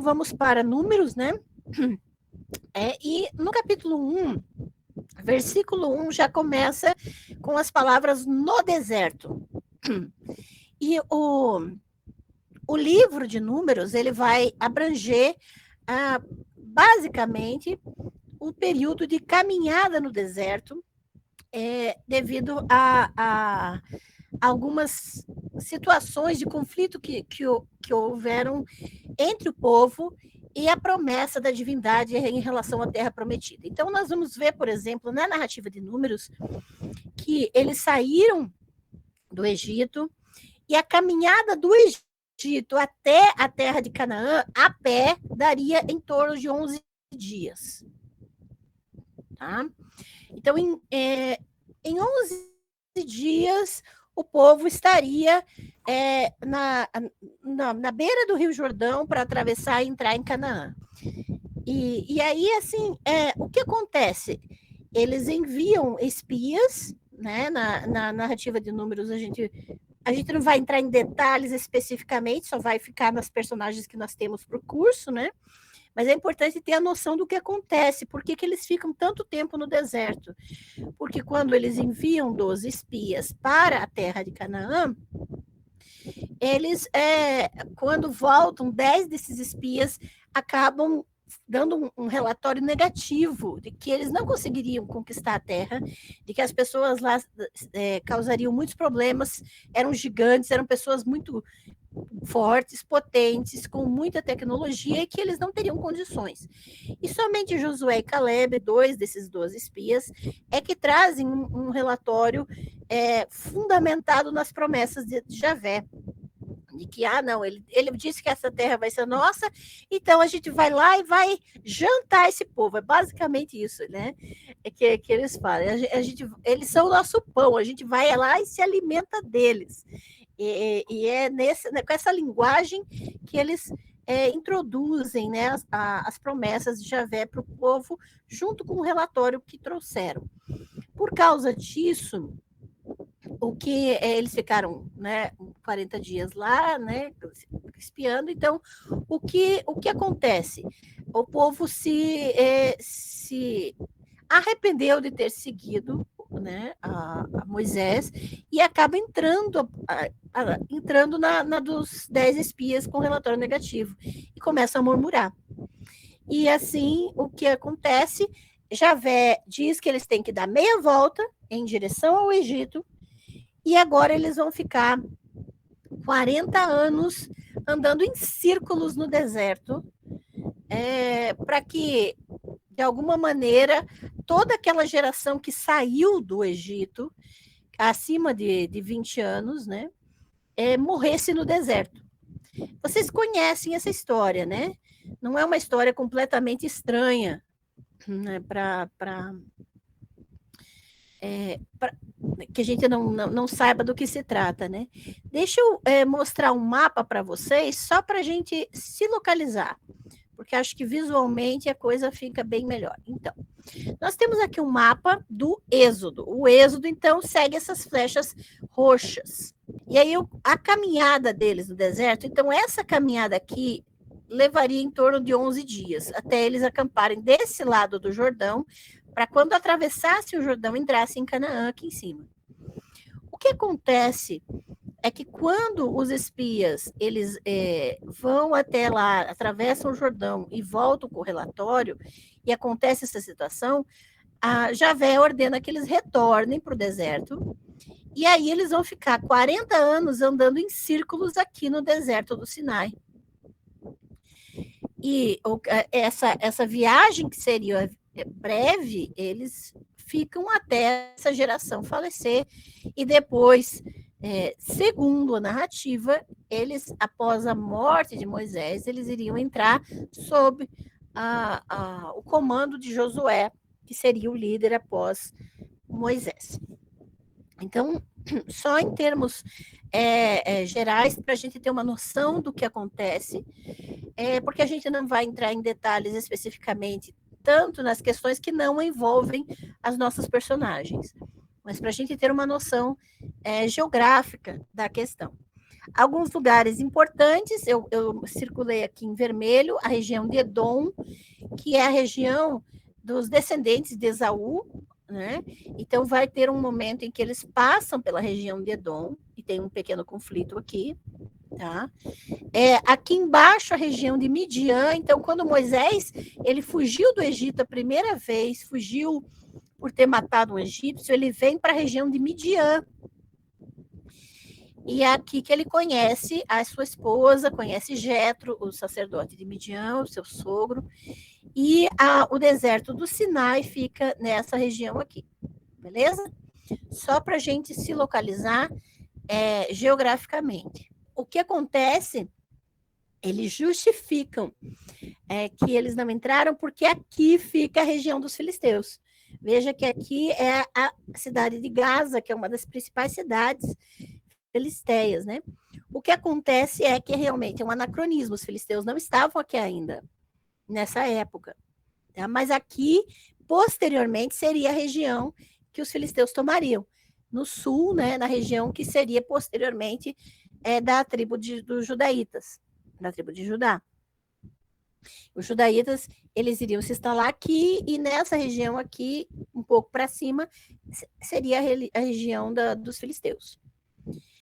vamos para Números, né? E no capítulo 1, versículo 1 já começa com as palavras no deserto. E o livro de Números, ele vai abranger basicamente o período de caminhada no deserto, devido a algumas situações de conflito que houveram entre o povo e a promessa da divindade em relação à terra prometida. Então, nós vamos ver, por exemplo, na narrativa de Números, que eles saíram do Egito e a caminhada do Egito até a terra de Canaã, a pé, daria em torno de 11 dias. Tá? Então, em 11 dias, o povo estaria na beira do Rio Jordão para atravessar e entrar em Canaã. E aí, assim, o que acontece? Eles enviam espias, né? Na narrativa de Números, a gente não vai entrar em detalhes especificamente, só vai ficar nas personagens que nós temos para o curso, né? Mas é importante ter a noção do que acontece, por que eles ficam tanto tempo no deserto. Porque quando eles enviam 12 espias para a terra de Canaã, eles, quando voltam, 10 desses espias acabam dando um relatório negativo de que eles não conseguiriam conquistar a terra, de que as pessoas lá causariam muitos problemas, eram gigantes, eram pessoas muito fortes, potentes, com muita tecnologia e que eles não teriam condições. E somente Josué e Caleb, 2 desses 12 espias, que trazem um relatório fundamentado nas promessas de Javé. De que, não, ele disse que essa terra vai ser nossa, então a gente vai lá e vai jantar esse povo. É basicamente isso, né? Que eles falam. Eles são o nosso pão, a gente vai lá e se alimenta deles. E é com essa linguagem que eles introduzem, né, as promessas de Javé para o povo, junto com o relatório que trouxeram. Por causa disso, o que eles ficaram, né, 40 dias lá, né, espiando. Então, o que acontece? O povo se arrependeu de ter seguido, né, a Moisés e acaba entrando na dos 10 espias com relatório negativo e começa a murmurar. E assim, o que acontece? Javé diz que eles têm que dar meia volta em direção ao Egito e agora eles vão ficar 40 anos andando em círculos no deserto, para que, de alguma maneira, toda aquela geração que saiu do Egito, acima de 20 anos, né, morresse no deserto. Vocês conhecem essa história, né? Não é uma história completamente estranha, né, que a gente não saiba do que se trata, né? Deixa eu mostrar um mapa para vocês, só para a gente se localizar, porque acho que visualmente a coisa fica bem melhor. Então, nós temos aqui um mapa do Êxodo. O Êxodo, então, segue essas flechas roxas. E aí, a caminhada deles no deserto, então, essa caminhada aqui levaria em torno de 11 dias, até eles acamparem desse lado do Jordão, para quando atravessasse o Jordão, entrasse em Canaã, aqui em cima. O que acontece é que quando os espias eles vão até lá, atravessam o Jordão e voltam com o relatório, e acontece essa situação, a Javé ordena que eles retornem para o deserto, e aí eles vão ficar 40 anos andando em círculos aqui no deserto do Sinai. E essa viagem que seria breve, eles ficam até essa geração falecer, e depois, segundo a narrativa, eles, após a morte de Moisés, eles iriam entrar sob o comando de Josué, que seria o líder após Moisés. Então, só em termos gerais, para a gente ter uma noção do que acontece, porque a gente não vai entrar em detalhes especificamente, tanto nas questões que não envolvem as nossas personagens, mas para a gente ter uma noção geográfica da questão. Alguns lugares importantes, eu circulei aqui em vermelho, a região de Edom, que é a região dos descendentes de Esaú, né? Então vai ter um momento em que eles passam pela região de Edom, e tem um pequeno conflito aqui, tá? Aqui embaixo a região de Midian, então quando Moisés ele fugiu do Egito a primeira vez, fugiu por ter matado um egípcio, ele vem para a região de Midian. E é aqui que ele conhece a sua esposa, conhece Jetro, o sacerdote de Midian, o seu sogro, e o deserto do Sinai fica nessa região aqui, beleza? Só para a gente se localizar geograficamente. O que acontece, eles justificam que eles não entraram porque aqui fica a região dos filisteus. Veja que aqui é a cidade de Gaza, que é uma das principais cidades filisteias, né? O que acontece é que realmente é um anacronismo, os filisteus não estavam aqui ainda, nessa época. Tá? Mas aqui, posteriormente, seria a região que os filisteus tomariam. No sul, né, na região que seria posteriormente da tribo dos judaítas, da tribo de Judá. Os judaítas, eles iriam se instalar aqui, e nessa região aqui, um pouco para cima, seria a região dos filisteus.